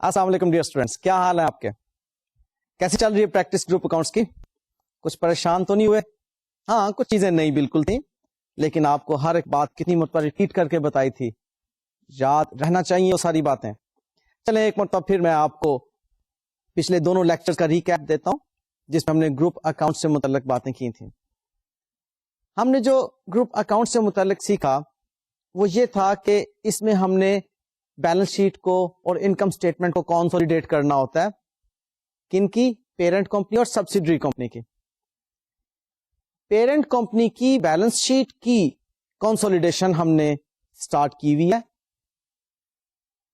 السلام علیکم dear students, کیا حال ہے آپ کے؟ کیسی چل رہی ہے پریکٹس گروپ اکاؤنٹس کی؟ کچھ پریشان تو نہیں ہوئے؟ ہاں، کچھ چیزیں نئی بالکل تھیں، لیکن آپ کو ہر ایک بات کتنی مرتبہ ریپیٹ کر کے بتائی تھی، یاد رہنا چاہیے وہ ساری باتیں۔ چلیں ایک مرتبہ پھر میں آپ کو پچھلے دونوں لیکچر کا ریکیپ دیتا ہوں جس میں ہم نے گروپ اکاؤنٹ سے متعلق باتیں کی تھیں۔ ہم نے جو گروپ اکاؤنٹ سے متعلق سیکھا وہ یہ تھا کہ اس میں ہم نے بیلنس شیٹ کو اور انکم سٹیٹمنٹ کو کنسولیڈیٹ کرنا ہوتا ہے، کن کی؟ پیرنٹ کمپنی اور سبسیڈری کمپنی کی۔ پیرنٹ کمپنی کی بیلنس شیٹ کی کنسولیڈیشن ہم نے سٹارٹ کی ہوئی ہے۔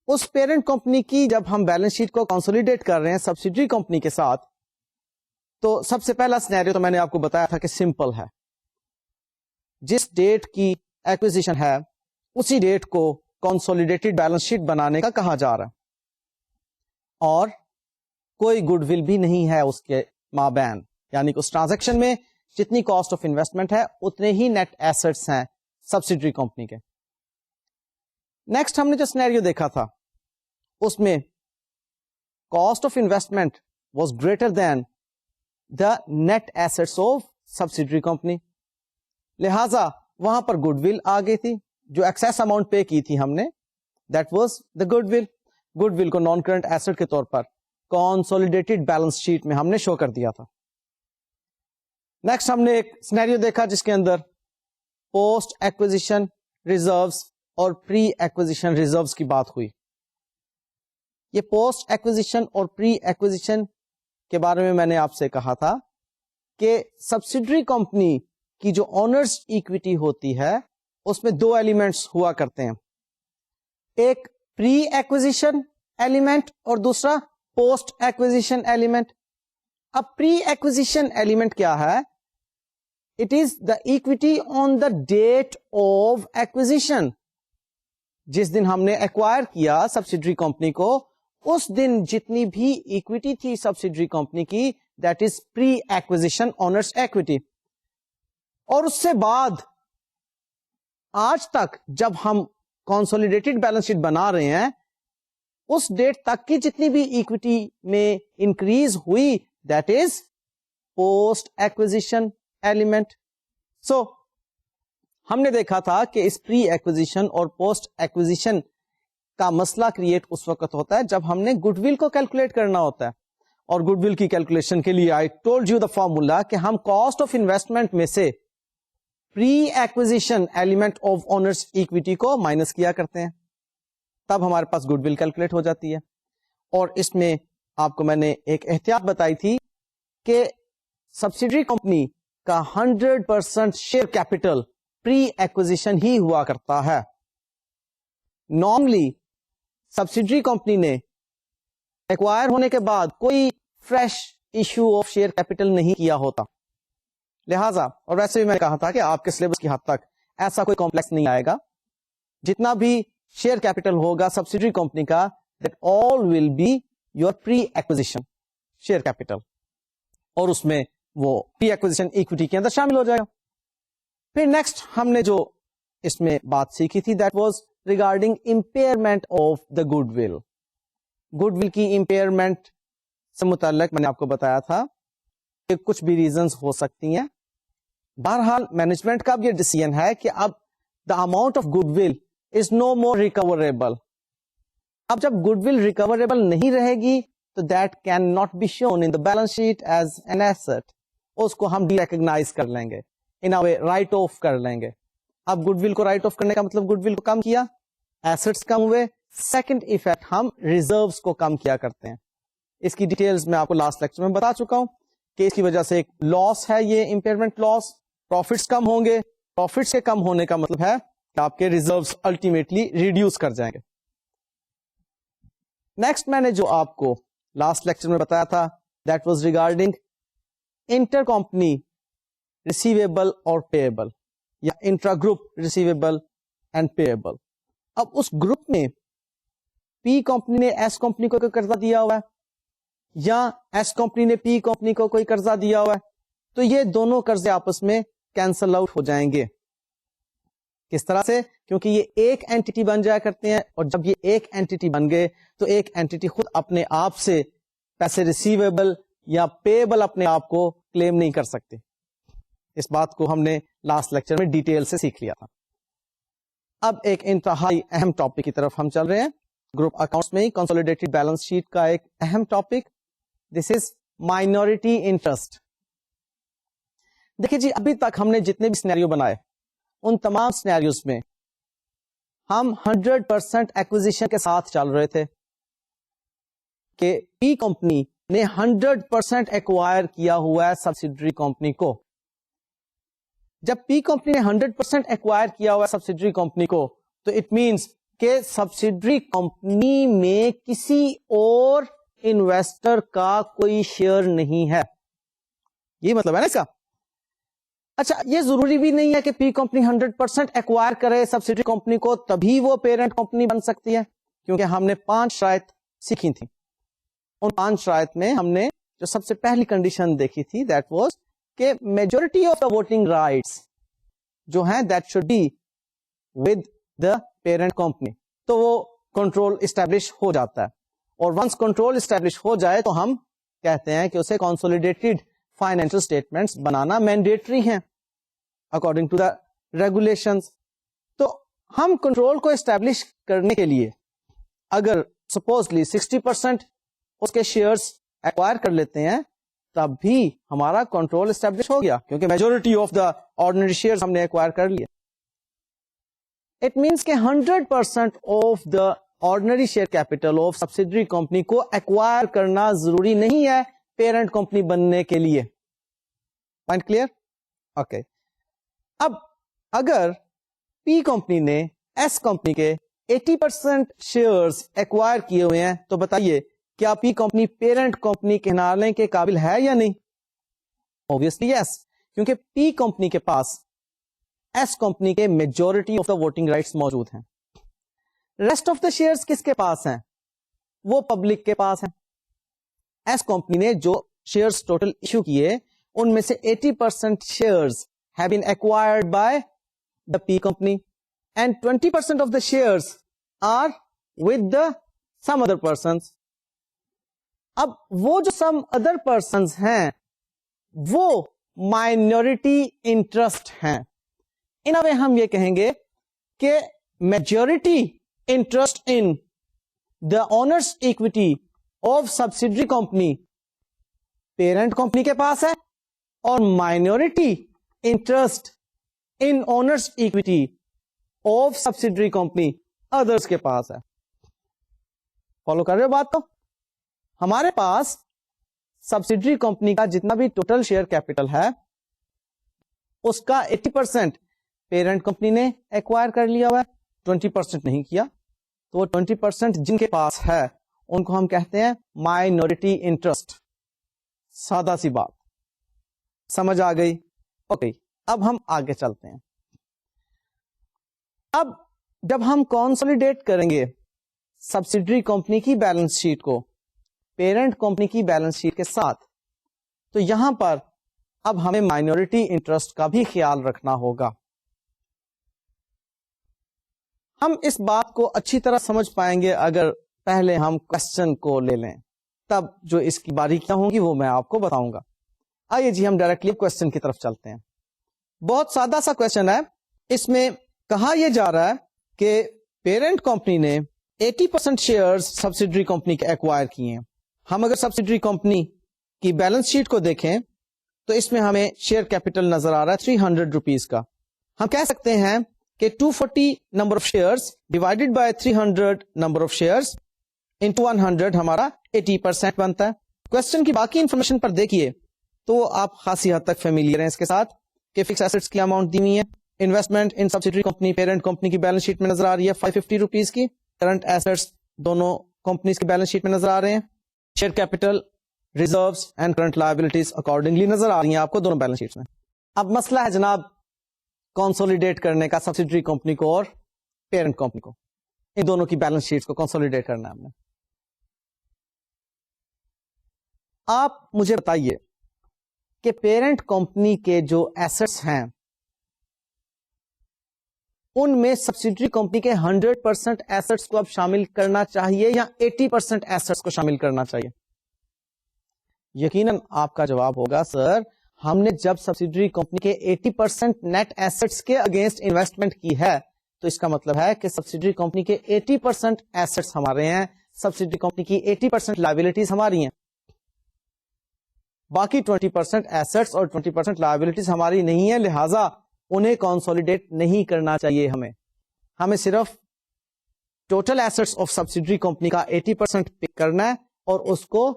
اس پیرنٹ کمپنی کی جب ہم بیلنس شیٹ کو کنسولیڈیٹ کر رہے ہیں سبسیڈری کمپنی کے ساتھ، تو سب سے پہلا سینیریو تو میں نے آپ کو بتایا تھا کہ سمپل ہے، جس ڈیٹ کی ایکوزیشن ہے اسی ڈیٹ کو کنسولیڈیٹڈ بیلنس شیٹ بنانے کا کہا جا رہا ہے، اور کوئی گڈ ول بھی نہیں ہے اس کے مابین، یعنی کہ اس ٹرانزیکشن میں جتنی کاسٹ آف انویسٹمنٹ ہے اتنے ہی نیٹ ایسٹس ہیں سبسیڈری کمپنی کے۔ نیکسٹ ہم نے جو سینیریو دیکھا تھا اس میں cost of investment was greater than the net assets of subsidiary company, لہذا وہاں پر گڈ ول آ گئی تھی، جو ایکسیس اماؤنٹ پے کی تھی ہم نے، that was the good will. Good will کو نان کرنٹ ایسٹ کے طور پر کنسولیڈیٹڈ بیلنس شیٹ میں ہم نے شو کر دیا تھا۔ نیکسٹ ہم نے ایک سینیریو دیکھا جس کے اندر پوسٹ ایکوزیشن ریزروز اور پری ایکوزیشن ریزروز کی بات ہوئی۔ یہ پوسٹ ایکوزیشن اور پری ایکوزیشن کے بارے میں نے آپ سے کہا تھا کہ سبسیڈری کمپنی کی جو اونرز ایکویٹی ہوتی ہے اس میں دو ایلیمنٹس ہوا کرتے ہیں، ایک پری ایکوزیشن ایلیمنٹ اور دوسرا پوسٹ ایکوزیشن ایلیمنٹ۔ اب پری ایکوزیشن ایلیمنٹ کیا ہے؟ It is the equity on the date of acquisition, جس دن ہم نے ایکوائر کیا سبسیڈری کمپنی کو اس دن جتنی بھی ایکویٹی تھی سبسیڈری کمپنی کی، that is pre acquisition owners equity. اور اس سے بعد آج تک جب ہم کنسولیڈیٹڈ بیلنس شیٹ بنا رہے ہیں اس ڈیٹ تک کی جتنی بھی ایکویٹی میں انکریز ہوئی that is post acquisition element. So ہم نے دیکھا تھا کہ اس پری ایکوزیشن اور پوسٹ ایکوزیشن کا مسئلہ کریٹ اس وقت ہوتا ہے جب ہم نے گڈ ول کو کیلکولیٹ کرنا ہوتا ہے، اور گڈ ول کی کیلکولیشن کے لیے I told you the formula کہ ہم کاسٹ آف انویسٹمنٹ میں سے pre acquisition element of owners equity کو مائنس کیا کرتے ہیں، تب ہمارے پاس گڈ ول کیلکولیٹ ہو جاتی ہے۔ اور اس میں آپ کو میں نے ایک احتیاط بتائی تھی کہ سبسیڈری کمپنی کا 100% شیئر کیپٹل پری ایکوزیشن ہی ہوا کرتا ہے۔ نارملی سبسیڈری کمپنی نے ایکوائر ہونے کے بعد کوئی fresh issue of share capital نہیں کیا ہوتا، لہذا اور ویسے بھی میں نے کہا تھا کہ آپ کے سلیبس کی حد تک ایسا کوئی کمپلیکس نہیں آئے گا، جتنا بھی شیئر کیپٹل ہوگا سبسیڈری کمپنی کا that all will be your pre acquisition share capital, اور اس میں وہ پری ایکوزیشن ایکویٹی کے اندر شامل ہو جائے گا۔ پھر نیکسٹ ہم نے جو اس میں بات سیکھی تھی that was regarding impairment of the good will. Good will کی امپیئرمنٹ سے متعلق میں نے آپ کو بتایا تھا کہ کچھ بھی ریزنز ہو سکتی ہیں، بہرحال مینجمنٹ کا بھی یہ ڈیسیژن ہے کہ اب the amount of goodwill is no more recoverable. اب جب گڈ ول ریکوریبل نہیں رہے گی تو that can not be shown in the balance sheet as an asset, اس کو ہم ڈی ریکگنائز کر لیں گے، ان اے وے رائٹ آف کر لیں گے۔ اب گڈ ول کو رائٹ آف کرنے کا مطلب گڈ ول کو کم کیا، ایسٹس کم ہوئے، سیکنڈ ایفیکٹ ہم ریزروز کو کم کیا کرتے ہیں۔ اس کی ڈیٹیلز میں آپ کو لاسٹ لیکچر میں بتا چکا ہوں کہ اس کی وجہ سے ایک لاس ہے، یہ امپیئرمنٹ لاس، پروفٹس کم ہوں گے، پروفٹس کے کم ہونے کا مطلب ہے کہ آپ کے ریزروز الٹیمیٹلی ریڈیوس کر جائیں گے۔ نیکسٹ میں نے جو آپ کو لاسٹ لیکچر میں بتایا تھا that was regarding inter company receivable اور پیبل، یا intra group receivable and payable. اب اس گروپ میں پی کمپنی نے ایس کمپنی کو کوئی قرضہ دیا ہوا ہے یا ایس کمپنی نے پی کمپنی کو کوئی قرضہ دیا ہوا ہے، تو یہ دونوں قرضے آپس میں کینسل آؤٹ ہو جائیں گے، کس طرح سے؟ کیونکہ یہ ایک اینٹی بن جایا کرتے ہیں، اور جب یہ ایک اینٹی بن گئے تو ایک اینٹی خود اپنے آپ سے پیسے ریسیویبل یا پیبل اپنے آپ کو کلیم نہیں کر سکتے. اس بات کو ہم نے لاسٹ لیکچر میں ڈیٹیل سے سیکھ لیا تھا. اب ایک انتہائی اہم ٹاپک کی طرف ہم چل رہے ہیں، گروپ اکاؤنٹس میں ہی کنسولیڈیٹڈ بیلنس شیٹ کا ایک اہم ٹاپک، دس از مائنورٹی انٹرسٹ. دیکھیے جی، ابھی تک ہم نے جتنے بھی سینیریو بنائے ان تمام سینیریوز میں ہم 100% ایکوزیشن کے ساتھ چل رہے تھے کہ پی کمپنی نے 100% ایکوائر کیا ہوا ہے سبسیڈری کمپنی کو. جب پی کمپنی نے 100% ایکوائر کیا ہوا ہے سبسیڈری کمپنی کو تو اٹ مینس کہ سبسیڈری کمپنی میں کسی اور انویسٹر کا کوئی شیئر نہیں ہے. یہ مطلب ہے نا اس کا. اچھا، یہ ضروری بھی نہیں ہے کہ پی کمپنی 100% ایکوائر کرے سبسیڈری کمپنی کو تبھی وہ پیرنٹ کمپنی بن سکتی ہے، کیونکہ ہم نے 5 شرائط سیکھی تھی. ان 5 شرائط میں ہم نے جو سب سے پہلی کنڈیشن دیکھی تھی دیٹ واز کہ majority of the voting rights جو ہیں that should be with the parent company. تو وہ کنٹرول اسٹیبلش ہو جاتا ہے، اور ونس کنٹرول اسٹیبلش ہو جائے تو ہم کہتے ہیں کہ اسے کنسولیڈیٹڈ فائنینشل اسٹیٹمنٹس بنانا مینڈیٹری ہیں اکارڈنگ ٹو دا ریگولیشنز. تو ہم کنٹرول کو اسٹیبلش کرنے کے لیے اگر سپوزلی 60% اس کے شیئرز ایکوائر کر لیتے ہیں تب بھی ہمارا کنٹرول اسٹیبلش ہو گیا، کیونکہ majority of the ordinary shares ہم نے ایکوائر کر لیا. اٹ مینس کہ 100% of the ordinary share capital of subsidiary company کو ایکوائر کرنا ضروری نہیں ہے پیرنٹ کمپنی بننے کے لیے. Point clear? اوکے. اب اگر پی کمپنی نے ایس کمپنی کے 80% شیئرز ایکوائر کیے ہوئے ہیں تو بتائیے کیا پی کمپنی پیرنٹ کمپنی کہلانے کے قابل ہے یا نہیں؟ obviously یس، کیونکہ پی کمپنی کے پاس ایس کمپنی کے majority of the voting rights موجود ہیں. ریسٹ آف دا شیئرز کس کے پاس ہیں؟ وہ پبلک کے پاس ہیں. ایس کمپنی نے جو شیئرز ٹوٹل ایشو کیے ان میں سے 80% shares have been acquired by the P company and 20% of the shares are with the some other persons. اب وہ جو some other persons ہیں وہ minority interest ہیں. ان وے ہم یہ کہیں گے کہ majority interest in the owner's equity of subsidiary company parent company کے پاس ہے، اور minority interest in owner's equity of subsidiary company others کے پاس ہے. فالو کر رہے ہو بات کو؟ ہمارے پاس سبسیڈری کمپنی کا جتنا بھی ٹوٹل شیئر کیپٹل ہے اس کا 80% پیرنٹ کمپنی نے ایکوائر کر لیا ہوا ہے، 20% نہیں کیا. تو وہ 20% جن کے پاس ہے ان کو ہم کہتے ہیں مائنورٹی انٹرسٹ. سادہ سی بات سمجھ آ گئی؟ اوکے. اب ہم آگے چلتے ہیں. اب جب ہم کنسولیڈیٹ کریں گے سبسیڈری کمپنی کی بیلنس شیٹ کو پیرنٹ کمپنی کی بیلنس شیٹ کے ساتھ تو یہاں پر اب ہمیں مائنورٹی انٹرسٹ کا بھی خیال رکھنا ہوگا. ہم اس بات کو اچھی طرح سمجھ پائیں گے اگر پہلے ہم کوشچن کو لے لیں، تب جو اس کی باریکیاں ہوں گی وہ میں آپ کو بتاؤں گا. آئیے جی ہم ڈائریکٹلی کوشچن کی طرف چلتے ہیں. بہت سادہ سا کوشچن ہے. اس میں کہا یہ جا رہا ہے کہ پیرنٹ کمپنی نے 80% شیئرز سبسیڈری کمپنی کے ایکوائر کیے ہیں. ہم اگر سبسیڈری کمپنی کی بیلنس شیٹ کو دیکھیں تو اس میں ہمیں شیئر کیپٹل نظر آ رہا ہے 300 روپیز کا. ہم کہہ سکتے ہیں کہ 240 number of shares divided by 300 number of shares into 100 ہمارا 80% بنتا ہے. کوشچن کی باقی انفارمیشن پر دیکھیے تو آپ خاصی حد تک فیملیئر ہیں اس کے ساتھ کہ فکس ایسٹس کی اماؤنٹ دی ہوئی ہے. Investment in subsidiary company parent company کی بیلنس شیٹ میں نظر آ رہی ہے 550 روپیز کی. کرنٹ ایسٹس دونوں کمپنیز کی بیلنس شیٹ میں نظر آ رہے ہیں. Share capital, reserves and current liabilities accordingly نظر آ رہی ہیں آپ کو دونوں بیلنس شیٹس میں. اب مسئلہ ہے جناب کنسولیڈیٹ کرنے کا سبسیڈری کمپنی کو اور پیرنٹ کمپنی کو، ان دونوں کی بیلنس شیٹس کو کنسولیڈیٹ کرنا ہے ہم نے. آپ مجھے بتائیے کہ پیرنٹ کمپنی کے جو ایسٹس ہیں ان میں سبسڈری کمپنی کے 100% ایسٹس کو اب شامل کرنا چاہیے یا 80% ایسٹس کو شامل کرنا چاہیے؟ یقیناً آپ کا جواب ہوگا سر ہم نے جب سبسڈری کمپنی کے 80% نیٹ ایسٹس کے اگینسٹ انویسٹمنٹ کی ہے تو اس کا مطلب ہے کہ سبسڈری کمپنی کے 80% ایسٹس ہمارے ہیں, سبسڈری کمپنی کی 80% لائبلٹیز ہماری ہیں, باقی 20% ایسٹس اور 20% لائبلٹیز ہماری نہیں ہے, لہذا انہیں کنسولیڈیٹ نہیں کرنا چاہیے. ہمیں صرف total assets of subsidiary company کا 80% پک کرنا ہے اور اس کو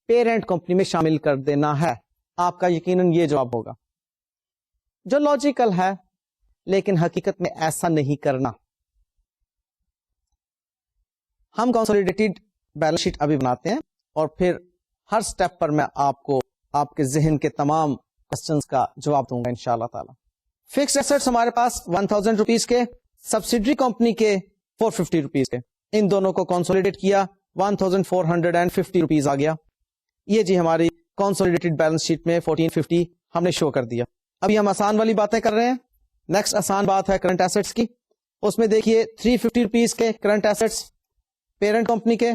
پیرنٹ کمپنی میں شامل کر دینا ہے. آپ کا یقیناً یہ جواب ہوگا جو لاجیکل ہے, لیکن حقیقت میں ایسا نہیں کرنا. ہم کنسولیڈیٹڈ بیلنس شیٹ ابھی بناتے ہیں اور پھر ہر سٹیپ پر میں آپ کو آپ کے ذہن کے تمام کوسچنز کا جواب دوں گا انشاءاللہ تعالی. فکسڈ ایسٹس ہمارے پاس 1000 روپیز کے, سبسڈری کمپنی کے 450 روپیز کے, ان دونوں کو کنسولیڈیٹ کیا 1450 روپیز آ گیا. یہ جی ہماری کنسولیڈیٹڈ بیلنس شیٹ میں 1450 ہم نے شو کر دیا. ابھی ہم آسان والی باتیں کر رہے ہیں. نیکسٹ آسان بات ہے کرنٹ ایسٹس کی. اس میں دیکھیے 350 روپیز کے کرنٹ ایسٹس پیرنٹ کمپنی کے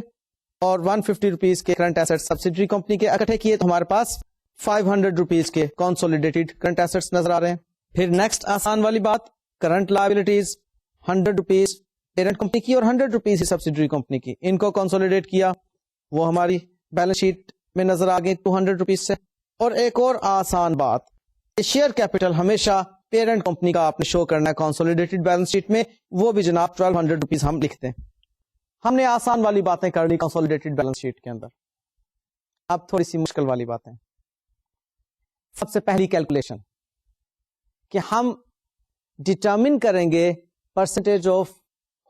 اور 150 روپیز کے کرنٹ ایسٹس سبسڈری کمپنی کے اکٹھے کیے تو ہمارے پاس 500 روپیز کے کنسولیڈیٹڈ کرنٹ ایسٹس نظر آ رہے ہیں. پھر نیکسٹ آسان والی بات current liabilities 100 rupees parent company کی اور 100 روپیز سبسڈری کمپنی کی, ان کو کنسولیڈیٹ کیا, وہ ہماری بیلنس شیٹ میں نظر آ گئی 200 روپیز سے. اور ایک اور آسان بات, شیئر کیپٹل ہمیشہ پیرنٹ کمپنی کا آپ نے شو کرنا ہے کنسولیڈیٹڈ بیلنس شیٹ میں, وہ بھی جناب 1200 روپیز ہم لکھتے ہیں. ہم نے آسان والی باتیں کر لی کنسولیڈیٹڈ بیلنس شیٹ کے اندر. اب تھوڑی سی مشکل والی باتیں. سب سے پہلی کیلکولیشن کہ ہم ڈٹرمن کریں گے پرسنٹیج آف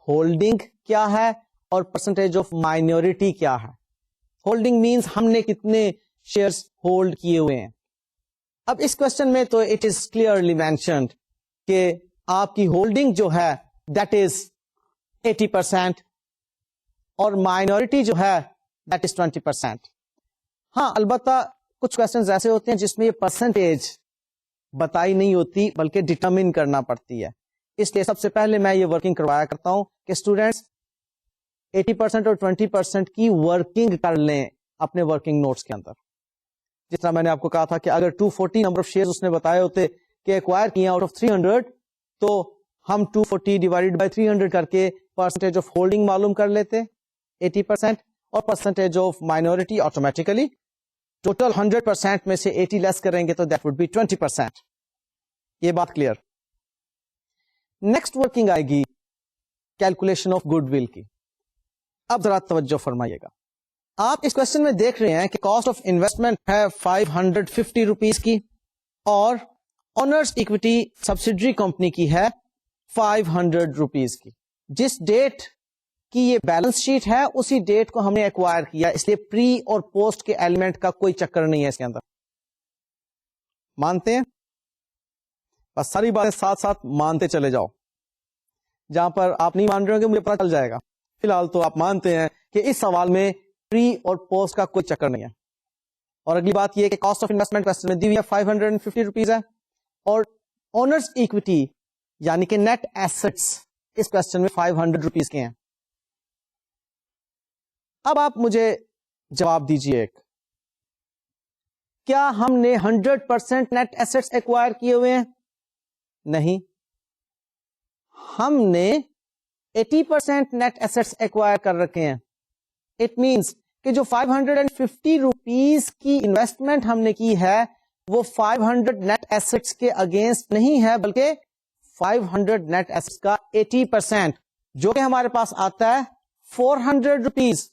ہولڈنگ کیا ہے اور پرسنٹیج آف مائنورٹی کیا ہے. ہولڈنگ مینس ہم نے کتنے شیئرز ہولڈ کیے ہوئے ہیں. اب اس کوشچن میں تو اٹ از کلیئرلی مینشنڈ کہ آپ کی ہولڈنگ جو ہے دیٹ از 80% اور مائنورٹی جو ہے دیٹ از 20%. ہاں البتہ کچھ کوشچنز ایسے ہوتے ہیں جس میں یہ پرسنٹیج بتائی نہیں ہوتی بلکہ ڈٹرمن کرنا پڑتی ہے. اس لیے سب سے پہلے میں یہ ورکنگ کروایا کرتا ہوں کہ اسٹوڈینٹس 80% اور 20% کی ورکنگ کر لیں اپنے ورکنگ نوٹس کے اندر. جس طرح میں نے آپ کو کہا تھا کہ اگر 240 نمبر آف شیئرز اس نے بتائے ہوتے کہ ایکوائر کیے آؤٹ آف 300 تو ہم 240 ڈیوائڈیڈ بائی 300 کر کے پرسنٹیج آف ہولڈنگ معلوم کر لیتے 80% اور percentage of minority automatically total 100% میں سے 80 لیس کریں گے تو دیٹ وڈ بی 20%. یہ بات کلیئر. نیکسٹ ورکنگ آئے گی کیلکولیشن آف گڈ ول کی. اب ذرا توجہ فرمائیے گا. آپ اس کوشچن میں دیکھ رہے ہیں کہ کاسٹ آف انویسٹمنٹ ہے 550 روپیز کی اور اونرز ایکوٹی سبسڈری کمپنی کی ہے 500 روپیز کی. جس ڈیٹ کی یہ بیلنس شیٹ ہے اسی ڈیٹ کو ہم نے ایکوائر کیا, اس لیے پری اور پوسٹ کے ایلیمنٹ کا کوئی چکر نہیں ہے اس کے اندر. مانتے ہیں؟ بس ساری باتیں ساتھ ساتھ مانتے چلے جاؤ. جہاں پر آپ نہیں مان رہے ہوں گے مجھے پتا چل جائے گا. فی الحال تو آپ مانتے ہیں کہ اس سوال میں پری اور پوسٹ کا کوئی چکر نہیں ہے. اور اگلی بات یہ کہ کاسٹ آف انویسٹمنٹ کوسچن میں دی ہوئی ہے 550 روپیز ہے اور اونرز ایکوٹی یعنی کہ نیٹ ایسٹس اس کوسچن میں 500 روپیز کے ہیں. اب آپ مجھے جواب دیجیے ایک, کیا ہم نے 100% نیٹ ایسٹس ایکوائر کیے ہوئے ہیں؟ نہیں, ہم نے 80% نیٹ ایسٹس ایکوائر کر رکھے ہیں. اٹ مینس کہ جو 550 روپیز کی انویسٹمنٹ ہم نے کی ہے وہ 500 نیٹ ایسٹس کے اگینسٹ نہیں ہے بلکہ 500 نیٹ ایسٹس کا 80% جو کہ ہمارے پاس آتا ہے 400 روپیز,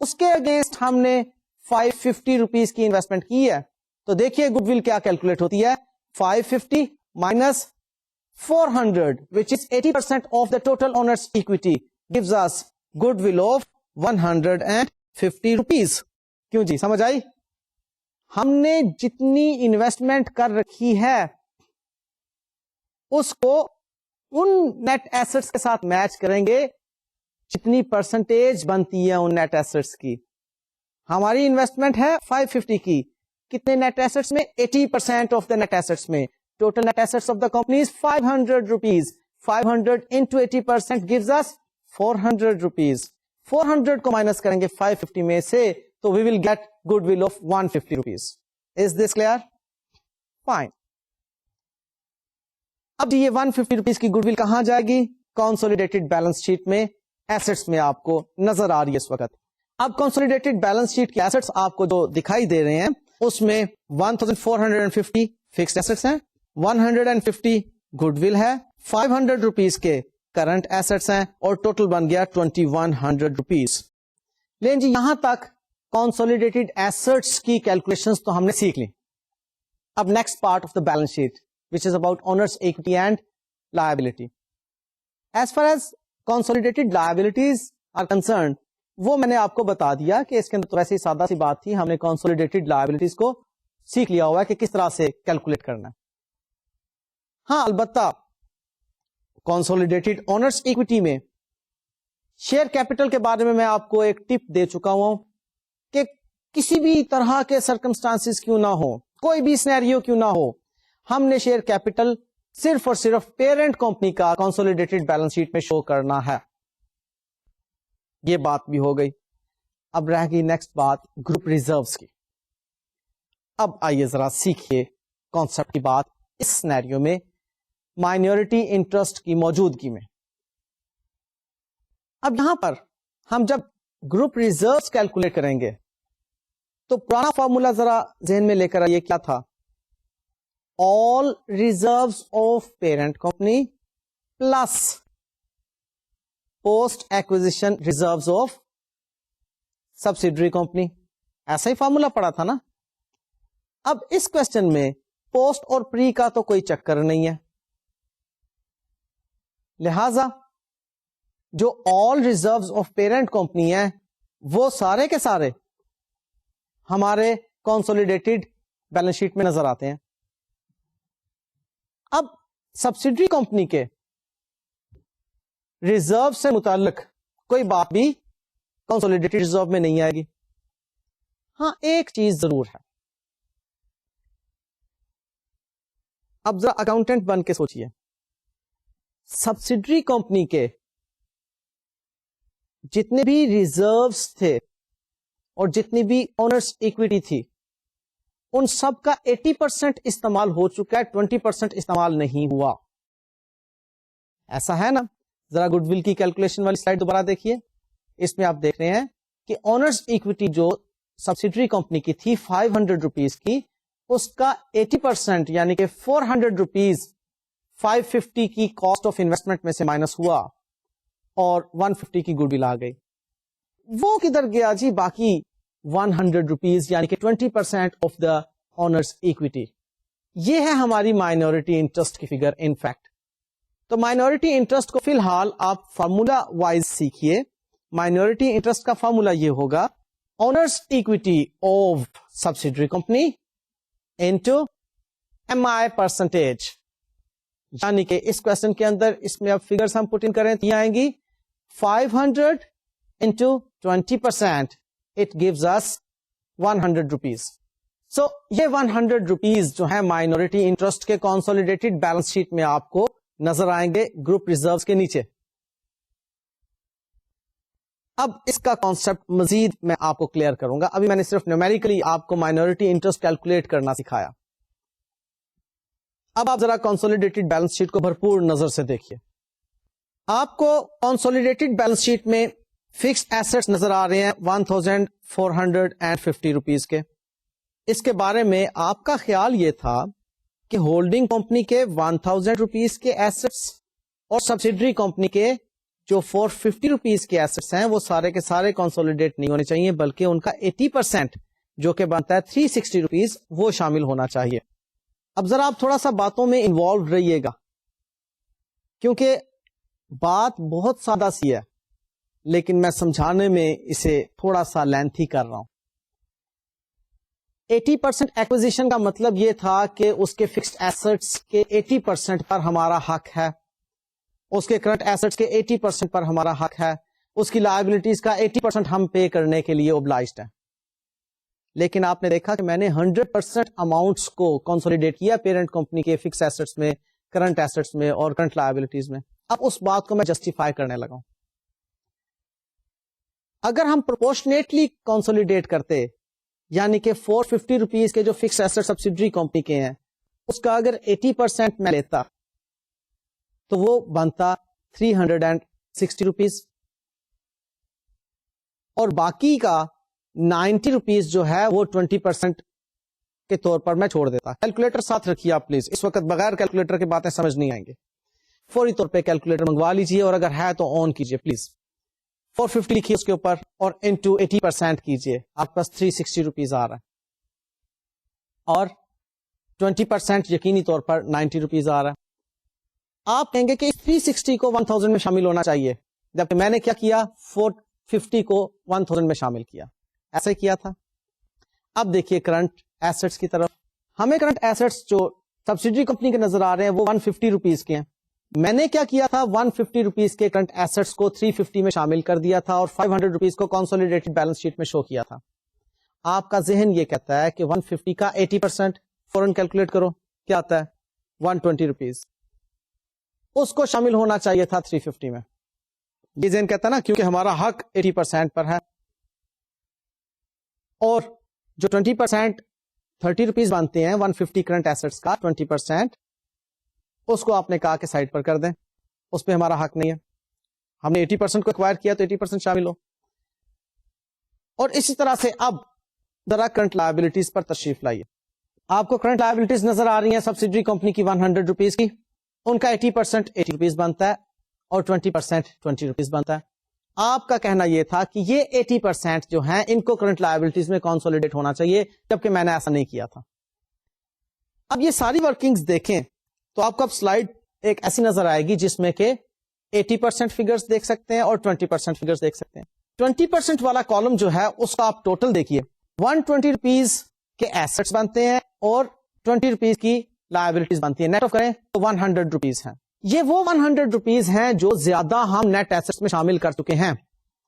اس کے اگینسٹ ہم نے 550 روپیز کی انویسٹمنٹ کی ہے. تو دیکھیے گڈ ول کیا کیلکولیٹ ہوتی ہے, 550 minus 400 which is 80% of the total owner's equity gives us goodwill of 150 rupees. کیوں جی سمجھ آئی؟ ہم نے جتنی انویسٹمنٹ کر رکھی ہے اس کو ان نیٹ ایسٹس کے ساتھ میچ کریں گے جتنی پرسنٹیج بنتی ہے ان نیٹ ایسٹس کی. ہماری انویسٹمنٹ ہے 550 کی, کتنے نیٹ ایسٹس میں؟ 80% آف دا نیٹ ایسٹس میں. Total net assets of the company 500 rupees. 500 into 80% gives us 400 rupees. 400 کو مائنس کریں گے 550 میں سے تو we will get goodwill of 150 rupees. Is this clear? Fine. اب یہ 150 روپیز کی گڈ ول کہاں جائے گی؟ کنسولیڈیٹڈ بیلنس شیٹ میں ایسٹس میں آپ کو نظر آ رہی ہے اس وقت. اب کنسولیڈیٹڈ بیلنس شیٹ کے ایسٹس آپ کو جو دکھائی دے رہے ہیں اس میں 1450 فکسڈ ایسٹس ہیں, 150 گڈ ول ہے, 500 روپیز کے کرنٹ ایسٹس ہیں اور ٹوٹل بن گیا 2100 روپیز. لیکن جی یہاں تک کنسولیڈیٹڈ ایسٹس کی کیلکولیشنز تو ہم نے سیکھ لی. اب next part of the balance sheet which is about owner's equity and liability. As far as consolidated liabilities are concerned, وہ میں نے آپ کو بتا دیا کہ اس کے اندر تو ایسی سادہ سی بات تھی, ہم نے consolidated liabilities کو سیکھ لیا ہوا ہے کہ کس طرح سے کیلکولیٹ کرنا ہے. ہاں البتہ consolidated owner's equity میں شیئر کیپٹل کے بارے میں آپ کو ایک ٹپ دے چکا ہوں کہ کسی بھی طرح کے سرکمسٹانسز کیوں نہ ہو, کوئی بھی سینیریو کیوں نہ ہو, ہم نے شیئر کیپٹل صرف اور صرف پیرنٹ کمپنی کا کنسولیڈیٹڈ بیلنس شیٹ میں شو کرنا ہے. یہ بات بھی ہو گئی. اب رہ گئی نیکسٹ بات گروپ ریزروز کی. اب آئیے ذرا سیکھیے کانسیپٹ کی بات اس سینیریو میں مائنورٹی انٹرسٹ کی موجودگی میں. اب یہاں پر ہم جب گروپ ریزروز کیلکولیٹ کریں گے تو پرانا فارمولا ذرا ذہن میں لے کر آئیے, کیا تھا؟ all reserves of parent company plus post acquisition reserves of subsidiary company. ایسا ہی فارمولا پڑا تھا نا. اب اس کوشچن میں پوسٹ اور پری کا تو کوئی چکر نہیں ہے, لہذا جو all reserves of parent company ہیں وہ سارے کے سارے ہمارے consolidated بیلنس شیٹ میں نظر آتے ہیں. اب سبسڈری کمپنی کے ریزرو سے متعلق کوئی بات بھی کنسولیڈیٹڈ ریزرو میں نہیں آئے گی. ہاں ایک چیز ضرور ہے. اب ذرا اکاؤنٹنٹ بن کے سوچئے, سبسڈری کمپنی کے جتنے بھی ریزروز تھے اور جتنی بھی اونرز ایکویٹی تھی ان سب کا 80% استعمال ہو چکا ہے, 20% استعمال نہیں ہوا. ایسا ہے نا؟ ذرا گڈ ول کی کیلکولیشن والی سلائڈ دوبارہ دیکھیے. اس میں آپ دیکھ رہے ہیں کہ اونرز ایکویٹی جو سبسڈری کمپنی کی تھی 500 روپیز کی, اس کا 80% یعنی کہ 400 روپیز 550 کی کاسٹ آف انویسٹمنٹ میں سے مائنس ہوا اور 150 کی گڈ ول آ گئی. وہ کدھر گیا جی؟ باقی 100 روپیز یعنی کہ 20% آف دا اونرز ایکویٹی. یہ ہے ہماری مائنورٹی انٹرسٹ کی فگر ان فیکٹ. تو مائنورٹی انٹرسٹ کو فی الحال آپ فارمولا وائز سیکھیے. مائنورٹی انٹرسٹ کا فارمولا یہ ہوگا owners equity of subsidiary company into M I percentage. یعنی کہ اس کوشچن کے اندر اس میں اب فگرز ہم پٹ ان کریں تو یہ آئیں گی 500 into 20%. It gives us 100 rupees. So یہ 100 rupees جو ہے مائنورٹی انٹرسٹ کے کنسولیڈیٹڈ بیلنس شیٹ میں آپ کو نظر آئیں گے گروپ ریزروز کے نیچے. اب اس کا کانسیپٹ مزید میں آپ کو کلیئر کروں گا. ابھی میں نے صرف نیومیریکلی آپ کو مائنورٹی انٹرسٹ کیلکولیٹ کرنا سکھایا. اب آپ ذرا کنسولیڈیٹڈ بیلنس شیٹ کو بھرپور نظر سے دیکھیے. آپ کو کنسولیڈیٹڈ بیلنس شیٹ میں فکسڈ ایسٹس نظر آ رہے ہیں 1450 روپیز کے. اس کے بارے میں آپ کا خیال یہ تھا کہ ہولڈنگ کمپنی کے 1000 روپیز کے ایسٹس اور سبسڈری کمپنی کے جو 450 روپیز کے ایسٹس ہیں وہ سارے کے سارے کنسولیڈیٹ نہیں ہونے چاہیے, بلکہ ان کا 80% جو کہ بنتا ہے 360 روپیز وہ شامل ہونا چاہیے. اب ذرا آپ تھوڑا سا باتوں میں انوالو رہیے گا کیونکہ بات بہت سادہ سی ہے, لیکن میں سمجھانے میں اسے تھوڑا سا لینتھی کر رہا ہوں. 80% ایکوزیشن کا مطلب یہ تھا کہ اس کے فکسڈ ایسٹس کے 80% پر ہمارا حق ہے, اس کے کرنٹ ایسٹس کے 80% پر ہمارا حق ہے, اس کی لائبلٹیز کا 80% ہم پے کرنے کے لیے اوبلائزڈ ہیں. لیکن آپ نے دیکھا کہ میں نے 100% اماؤنٹس کو کنسولیڈیٹ کیا پیرنٹ کمپنی کے فکس ایسٹس میں, کرنٹ ایسٹس میں اور کرنٹ لائبلٹیز میں. اب اس بات کو میں جسٹیفائی کرنے لگا ہوں. اگر ہم پروپورشنیٹلی کنسولیڈیٹ کرتے, یعنی کہ 450 روپیز کے جو فکس ایسٹ سبسیڈری کمپنی کے ہیں اس کا اگر 80% میں لیتا تو وہ بنتا 360 روپیز, اور باقی کا 90 روپیز جو ہے وہ 20% کے طور پر میں چھوڑ دیتا. کیلکولیٹر ساتھ رکھیے آپ پلیز, اس وقت بغیر کیلکولیٹر کی باتیں سمجھ نہیں آئیں گے. فوری طور پہ کیلکولیٹر منگوا لیجیے, اور اگر ہے تو آن کیجیے پلیز. 450 لکھیے اس کے اوپر اور انٹو 80% کیجیے, آپ پاس 360 روپیز آ رہا ہے, اور 20% یقینی طور پر 90 روپیز آ رہا ہے. آپ کہیں گے کہ 360 کو 1000 میں شامل ہونا چاہیے, جبکہ میں نے کیا کیا, 450 کو 1000 میں شامل کیا, ایسے کیا تھا. اب دیکھیے کرنٹ ایسٹس کی طرف. ہمیں کرنٹ ایسٹس جو سبسڈری کمپنی کے نظر آ رہے ہیں وہ 150 روپیز کے ہیں. میں نے کیا کیا تھا, 150 روپیز کے کرنٹ ایسٹس کو 350 میں شامل کر دیا تھا, اور 500 روپیز کو کنسولیڈیٹڈ بیلنس شیٹ میں شو کیا تھا. آپ کا ذہن یہ کہتا ہے کہ 150 کا 80% فوراً کیلکولیٹ کرو, کیا آتا ہے 120 روپیز, اس کو شامل ہونا چاہیے تھا 350 میں. یہ ذہن کہتا ہے نا, کیونکہ ہمارا حق 80% پر ہے, اور جو 20% 30 روپیز بنتے ہیں 150 کرنٹ ایسٹس کا 20%, اس کو آپ نے کہا کہ سائڈ پر کر دیں, اس پہ ہمارا حق نہیں ہے. ہم نے 80% کو ایکوائر کیا تو 80% شامل ہو. اور اسی طرح سے اب ذرا کرنٹ لائبلٹیز پر تشریف لائیے. آپ کو کرنٹ لائبلٹیز نظر آ رہی ہیں سبسڈری کمپنی کی 100 روپیز کی, ان کا 80% 80 روپیز بنتا ہے, اور 20% 20 روپیز بنتا ہے. آپ کا کہنا یہ تھا کہ یہ 80% جو ہیں ان کو کرنٹ لائبلٹیز میں کنسولیڈیٹ ہونا چاہیے, جبکہ میں نے ایسا نہیں کیا تھا. اب یہ ساری ورکنگز دیکھیں تو آپ کو اب سلائڈ ایک ایسی نظر آئے گی جس میں کہ 80% فگرز دیکھ سکتے ہیں اور 20% فگرز دیکھ سکتے ہیں. 20% والا کالم جو ہے اس کا آپ ٹوٹل دیکھیے, 120 روپیز کے ایسٹس بنتے ہیں اور 20 روپیز کی لائبلٹیز بنتی ہیں. نیٹ آف کریں تو 100 روپیز ہیں. یہ وہ 100 روپیز ہیں جو زیادہ ہم نیٹ ایسٹس میں شامل کر چکے ہیں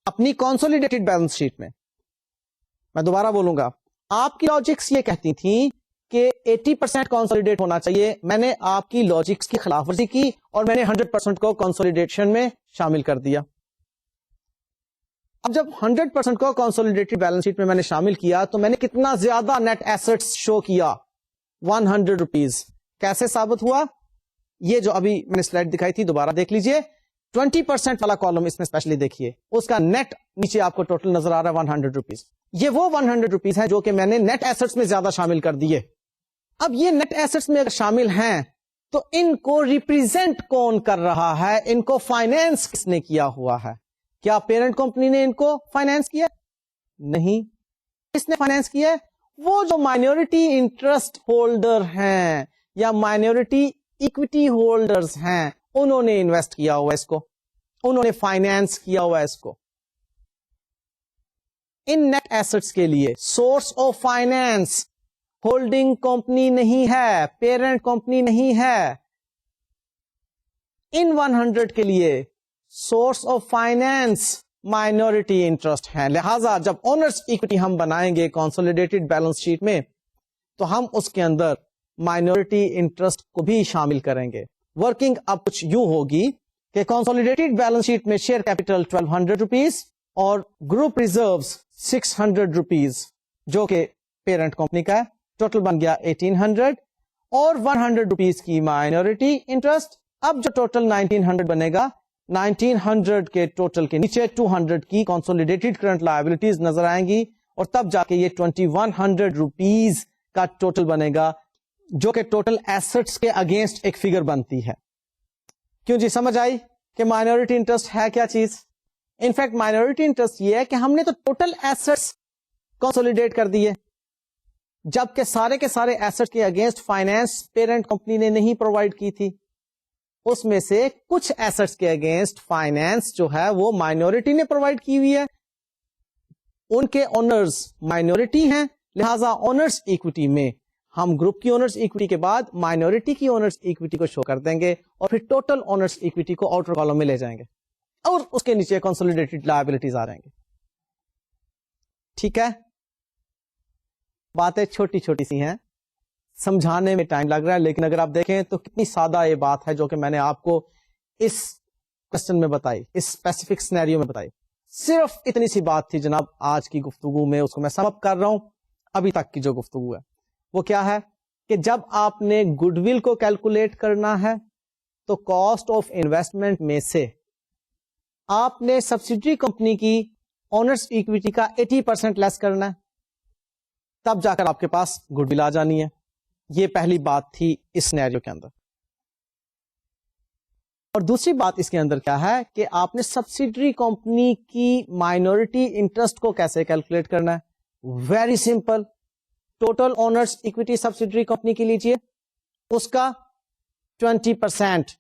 اپنی کنسولیڈیٹڈ بیلنس شیٹ میں. میں دوبارہ بولوں گا, آپ کی لاجکس یہ کہتی تھیں کہ 80% کنسولیڈیٹ ہونا چاہیے. میں نے آپ کی لاجکس کی خلاف ورزی کی اور میں نے 100% کو کنسولیڈیشن میں شامل کر دیا. اب جب 100% کو کنسولیڈیٹڈ بیلنس شیٹ میں میں نے شامل کیا تو میں نے کتنا زیادہ نیٹ ایسٹس شو کیا, 100 روپیز. کیسے ثابت ہوا؟ یہ جو ابھی میں نے سلائڈ دکھائی تھی دوبارہ دیکھ لیجئے. 20% والا کالم اس میں اسپیشلی دیکھیے, اس کا نیٹ نیچے آپ کو ٹوٹل نظر آ رہا ہے 100 روپیز. یہ وہ 100 روپیز ہیں جو کہ میں نے نیٹ ایسٹس میں زیادہ شامل کر دیے. اب یہ نیٹ ایسٹس میں اگر شامل ہیں تو ان کو ریپریزینٹ کون کر رہا ہے, ان کو فائنینس کس نے کیا ہوا ہے؟ کیا پیرنٹ کمپنی نے ان کو فائنینس کیا؟ نہیں. کس نے فائنینس کیا ہے؟ وہ جو مائنورٹی انٹرسٹ ہولڈر ہیں یا مائنورٹی اکویٹی ہولڈرز ہیں, انہوں نے انویسٹ کیا ہوا اس کو, انہوں نے فائنینس کیا ہوا اس کو. ان نیٹ ایسٹس کے لیے source of finance holding company نہیں ہے, پیرنٹ کمپنی نہیں ہے. ان 100 کے لیے source of finance minority interest ہے. لہذا جب اونرز اکویٹی ہم بنائیں گے کنسولیڈیٹڈ بیلنس شیٹ میں تو ہم اس کے اندر مائنورٹی انٹرسٹ کو بھی شامل کریں گے. ورکنگ اب کچھ یوں ہوگی کہ کنسولیڈیٹڈ بیلنس شیٹ میں شیئر کیپٹل 1200 روپیز اور گروپ ریزروز 600 روپیز جو کہ پیرنٹ کمپنی کا ہے, ٹوٹل بن گیا 1800, اور 100 روپیز کی مائنورٹی انٹرسٹ. اب جو ٹوٹل 1900 بنے گا, 1900 کے ٹوٹل کے نیچے 200 کی کنسولیڈیٹڈ کرنٹ لائبلٹیز نظر آئیں گی, اور تب جا کے یہ 2100 روپیز کا ٹوٹل بنے گا جو کہ ٹوٹل ایسٹس کے اگینسٹ ایک فگر بنتی ہے. کیوں جی, سمجھ آئی کہ مائنورٹی انٹرسٹ ہے کیا چیز؟ انفیکٹ مائنورٹی انٹرسٹ یہ ہے کہ ہم نے تو ٹوٹل ایسٹس کنسولیڈیٹ کر دیے, جبکہ سارے کے سارے ایسٹ کے اگینسٹ فائنینس پیرنٹ کمپنی نے نہیں پرووائڈ کی تھی. اس میں سے کچھ ایسٹس کے اگینسٹ فائنینس جو ہے وہ مائنورٹی نے پرووائڈ کی ہوئی ہے, ان کے اونرز مائنورٹی ہیں, لہذا اونرز ایکوٹی میں ہم گروپ کی اونرز ایکوٹی کے بعد مائنورٹی کی اونرز ایکوٹی کو شو کر دیں گے, اور پھر ٹوٹل اونرز ایکوٹی کو آؤٹر کالم میں لے جائیں گے, اور اس کے نیچے کنسولیڈیٹڈ لائبلٹیز آ جائیں گے. ٹھیک ہے, باتیں چھوٹی چھوٹی سی ہیں, سمجھانے میں ٹائم لگ رہا ہے، لیکن اگر آپ دیکھیں تو کتنی سادہ یہ بات ہے جو کہ میں نے آپ کو اس کوشچن میں بتائی، اس اسپیسیفک سینیریو میں بتائی. صرف اتنی سی بات تھی جناب آج کی گفتگو میں، اس کو میں سم اپ کر رہا ہوں. ابھی تک کی جو گفتگو ہے وہ کیا ہے کہ جب آپ نے گڈ ول کو کیلکولیٹ کرنا ہے تو کاسٹ آف انویسٹمنٹ میں سے آپ نے سبسڈری کمپنی کی اونرز ایکویٹی کا 80% لیس کرنا ہے، تب جا کر آپ کے پاس گڈ ول آ جانی ہے. یہ پہلی بات تھی اس سینیریو کے اندر. اور دوسری بات اس کے اندر کیا ہے کہ آپ نے سبسڈری کمپنی کی مائنورٹی انٹرسٹ کو کیسے کیلکولیٹ کرنا ہے. Very simple. Total owners equity subsidiary company کی لیجیے، اس کا 20%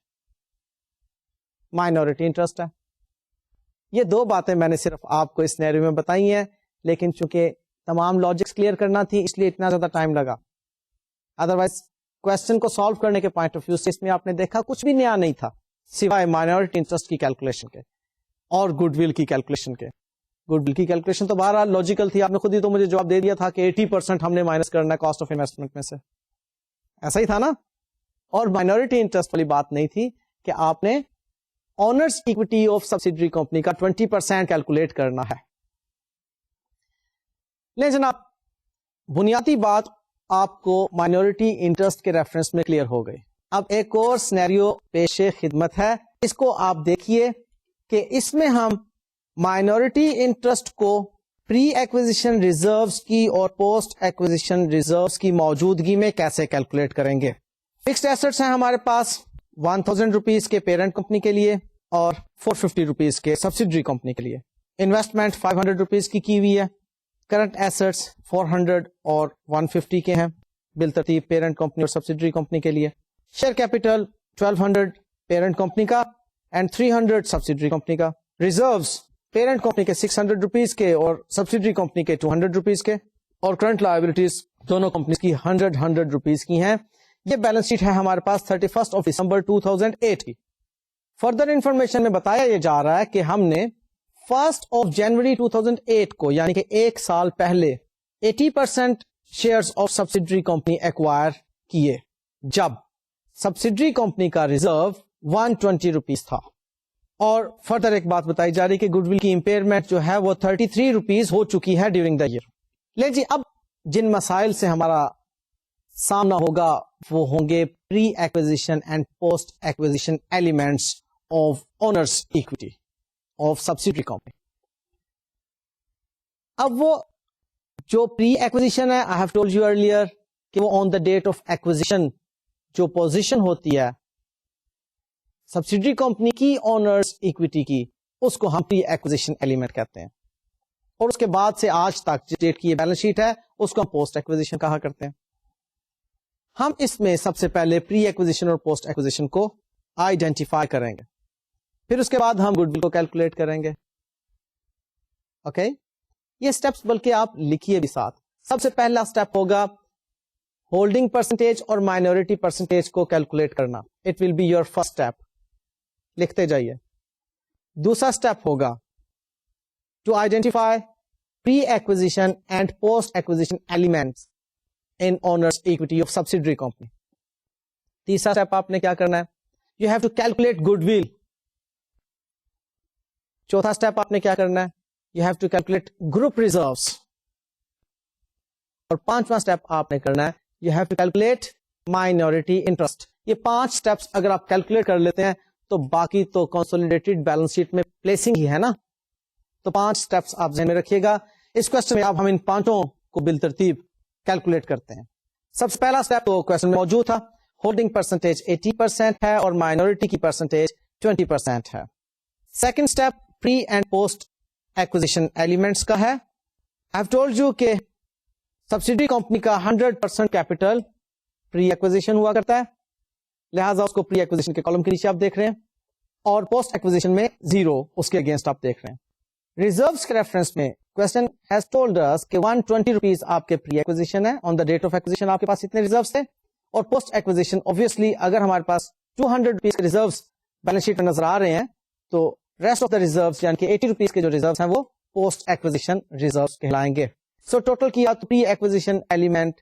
مائنورٹی انٹرسٹ ہے. یہ دو باتیں میں نے صرف آپ کو اس سینیریو میں بتائی ہیں، لیکن چونکہ تمام لاجکس کلیئر کرنا تھی اس لیے اتنا زیادہ ٹائم لگا. ادروائز کوشچن کو سالو کرنے کے پوائنٹ آف ویو سے اس میں آپ نے دیکھا کچھ بھی نیا نہیں تھا سوائے مائنورٹی انٹرسٹ کی کیلکولیشن کے اور گڈ ول کی کیلکولیشن کے. گڈ ول کی کیلکولیشن تو بہرحال لاجیکل تھی، آپ نے خود ہی تو مجھے جواب دے دیا تھا کہ 80% ہم نے مائنس کرنا ہے کاسٹ آف انویسٹمنٹ میں سے. ایسا ہی تھا نا. اور مائنورٹی انٹرسٹ والی بات نہیں تھی کہ آپ نے owners equity of subsidiary company کا 20% کیلکولیٹ کرنا ہے. لے جناب بنیادی بات آپ کو مائنورٹی انٹرسٹ کے ریفرنس میں کلیئر ہو گئی. اب ایک اور سینیریو پیش خدمت ہے، اس کو آپ دیکھیے کہ اس میں ہم مائنورٹی انٹرسٹ کو پری ایکویزیشن ریزروز کی اور پوسٹ ایکویزیشن ریزروز کی موجودگی میں کیسے کیلکولیٹ کریں گے. فکسڈ ایسٹس ہیں ہمارے پاس 1000 روپیز کے پیرنٹ کمپنی کے لیے اور 450 روپیز کے سبسڈری کمپنی کے لیے. انویسٹمنٹ 500 روپیز کی ہوئی ہے. کرنٹ ایسٹس 400 اور 150 کے ہیں بالترتیب پیرنٹ کمپنی اور سبسڈری کمپنی کے لیے. شیئر کیپٹل 1200 پیرنٹ کمپنی کا اینڈ 300 سبسڈری کمپنی کا. ریزروز پیرنٹ کمپنی کے 600 روپیز کے اور سبسڈری کمپنی کے 200 روپیز کے. اور کرنٹ لائبلٹیز دونوں کمپنیز کی 100 روپیز کی ہیں. یہ بیلنس شیٹ ہے ہمارے پاس 31 دسمبر 2008 کی. فردر انفارمیشن میں بتایا یہ جا رہا ہے کہ ہم نے 1 جنوری 2008 کو یعنی کہ ایک سال پہلے 80% shares of subsidiary company acquire کیے جب سبسڈری کمپنی کا ریزرو 120 روپیز تھا. اور فردر ایک بات بتائی جا رہی کہ گڈ ول کی امپیئرمنٹ جو ہے وہ 33 روپیز ہو چکی ہے ڈیورنگ دا ایئر. لے جی اب جن مسائل سے ہمارا سامنا ہوگا وہ ہوں گے pre acquisition and post acquisition elements of owners equity of subsidiary company. اب وہ جو پری ایکویزیشن ہے I have told you earlier کہ وہ on the date of acquisition جو پوزیشن ہوتی ہے سبسڈری کمپنی کی اونرز اکویٹی کی اس کو ہم پری ایکویزیشن ایلیمنٹ کہتے ہیں. اور اس کے بعد سے آج تک جو ڈیٹ کی یہ بیلنس شیٹ ہے اس کو ہم پوسٹ ایکویزیشن کہا کرتے ہیں. ہم اس میں سب سے پہلے پری ایکویزیشن اور پوسٹ ایکویزیشن کو آئیڈینٹیفائی کریں گے، پھر اس کے بعد ہم گڈ ول کو کیلکولیٹ کریں گے. اوکے یہ سٹیپس بلکہ آپ لکھیے بھی ساتھ. سب سے پہلا سٹیپ ہوگا ہولڈنگ پرسنٹیج اور مائنورٹی پرسنٹیج کو کیلکولیٹ کرنا. It will be your first step. لکھتے جائیے. دوسرا سٹیپ ہوگا to identify pre acquisition and post acquisition elements in owners equity of subsidiary company. تیسرا سٹیپ آپ نے کیا کرنا ہے؟ You have to calculate goodwill. چوتھا سٹیپ آپ نے کیا کرنا ہے؟ You have to calculate group reserves. اور پانچواں سٹیپ آپ نے کرنا ہے you have to calculate minority interest. یہ 5 سٹیپس اگر آپ کیلکولیٹ کر لیتے ہیں تو باقی تو کنسولیڈیٹڈ بیلنس شیٹ میں پلیسنگ ہی ہے نا. تو 5 سٹیپس آپ ذہن میں رکھیے گا. اس کوشچن میں اب ہم ان 5 کو بالترتیب کیلکولیٹ کرتے ہیں. سب سے پہلا سٹیپ تو کوشچن میں موجود تھا، ہولڈنگ پرسنٹیج 80% ہے اور مائنورٹی کی پرسنٹیج 20% ہے. Second step pre and post acquisition elements کا ہے. آئی ہیو ٹولڈ یو کہ سبسڈری کمپنی کا 100% کیپٹل پری ایکوزیشن ہوا کرتا ہے، لہٰذا اس کو پری ایکوزیشن کے کالم کے نیچے آپ دیکھ رہے ہیں، اور پوسٹ ایکوزیشن میں 0 اس کے اگینسٹ آپ دیکھ رہے ہیں. ریزروز کے ریفرنس میں کوشچن ہیز ٹولڈ اس کہ 120 روپیز آپ کے پری ایکوزیشن ہے. آن دا ڈیٹ آف ایکوزیشن آپ کے پاس اتنے ریزروز تھے. اور پوسٹ ایکوزیشن اوبویسلی اگر ہمارے پاس 200 روپیز کے ریزروز بیلنس شیٹ میں نظر آ رہے ہیں تو ریسٹ آف دا ریزروز یعنی کہ 80 روپیز کے جو ریزروز ہیں وہ پوسٹ ایکوزیشن ریزروز کہلائیں گے. سو ٹوٹل کیا تو پری ایکوزیشن ایلیمنٹ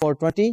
420.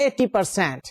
80%.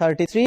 33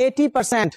80%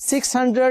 600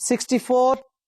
64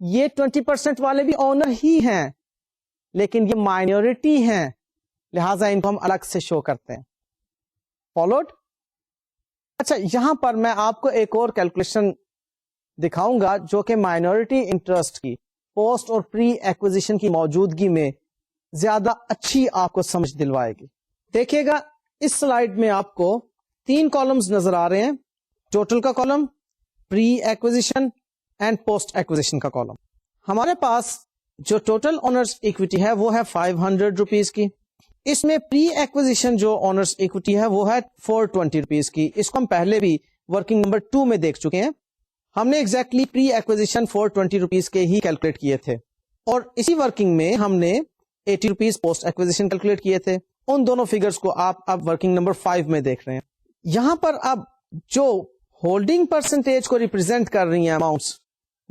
یہ 20% والے بھی اونر ہی ہیں لیکن یہ مائنورٹی ہیں, لہذا ان کو ہم الگ سے شو کرتے ہیں. فالوڈ؟ اچھا, یہاں پر میں آپ کو ایک اور کیلکولیشن دکھاؤں گا جو کہ مائنورٹی انٹرسٹ کی پوسٹ اور پری ایکوزیشن کی موجودگی میں زیادہ اچھی آپ کو سمجھ دلوائے گی. دیکھیے گا اس سلائیڈ میں آپ کو 3 کالمز نظر آ رہے ہیں, ٹوٹل کا column, pre acquisition and post acquisition کا کالم. ہمارے پاس جو ٹوٹل اونرز اکویٹی ہے وہ ہے 500 روپیز کی. اس میں پری ایکوزیشن جو اونرز اکویٹی ہے وہ ہے 420 روپیز کی. اس کو ہم پہلے بھی ورکنگ نمبر 2 میں دیکھ چکے ہیں. ہم نے ایگزیکٹلی پری ایکوزیشن 420 روپیز کے ہی کیلکولیٹ کیے تھے اور اسی ورکنگ میں ہم نے 80 روپیز پوسٹ ایکوزیشن کیلکولیٹ کیے تھے. ان دونوں فگرز کو آپ اب ورکنگ نمبر 5 میں دیکھ رہے ہیں. یہاں پر اب جو ہولڈنگ پرسنٹیج کو ریپرزینٹ کر رہی ہیں اماؤنٹس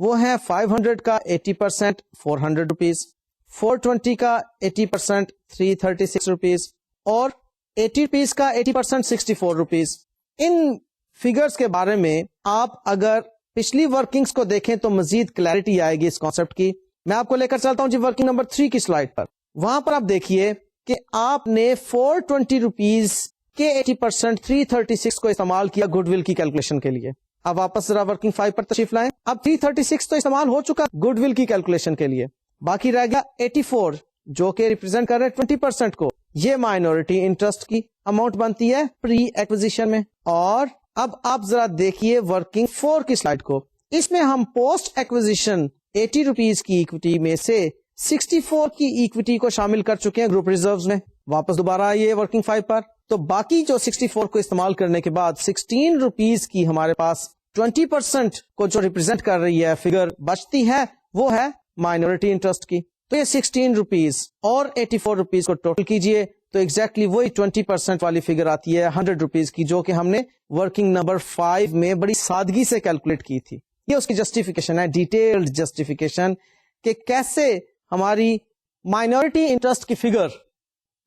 وہ ہیں 500 کا 80% 400 روپیز, 420 کا 80% 336 روپیز اور 80 روپیز کا 80% 64 روپیز. ان فگرز کے بارے میں آپ اگر پچھلی ورکنگز کو دیکھیں تو مزید کلیئرٹی آئے گی اس کانسیپٹ کی. میں آپ کو لے کر چلتا ہوں جی ورکنگ نمبر 3 کی سلائیڈ پر. وہاں پر آپ دیکھیے کہ آپ نے 420 روپیز کے 80% 336 کو استعمال کیا گڈ ول کی کیلکولیشن کے لیے. اب واپس ذرا ورکنگ 5 پر تشریف لائیں. اب 336 تو استعمال ہو چکا گڈ ول کی کیلکولیشن کے لیے, باقی رہ گیا 84 جو کہ ریپرزینٹ کر رہے 20% کو. یہ مائنورٹی انٹرسٹ کی اماؤنٹ بنتی ہے پری ایکوزیشن میں. اور اب آپ ذرا دیکھیے ورکنگ 4 کی سلائیڈ کو. اس میں ہم پوسٹ ایکوزیشن 80 روپیز کی ایکویٹی میں سے 64 کی ایکویٹی کو شامل کر چکے ہیں گروپ ریزروز میں. واپس دوبارہ آئیے ورکنگ 5 پر, تو باقی جو 64 کو استعمال کرنے کے بعد 16 روپیز کی ہمارے پاس 20% کو جو ریپرزینٹ کر رہی ہے فگر بچتی ہے وہ ہے مائنورٹی انٹرسٹ کی. تو یہ 16 روپیز اور 84 روپیز کو ٹوٹل کیجئے تو ایگزیکٹلی وہی 20% والی فگر آتی ہے 100 روپیز کی, جو کہ ہم نے ورکنگ نمبر 5 میں بڑی سادگی سے کیلکولیٹ کی تھی. یہ اس کی جسٹیفیکیشن ہے, ڈیٹیلڈ جسٹیفیکیشن کہ کیسے ہماری مائنورٹی انٹرسٹ کی فگر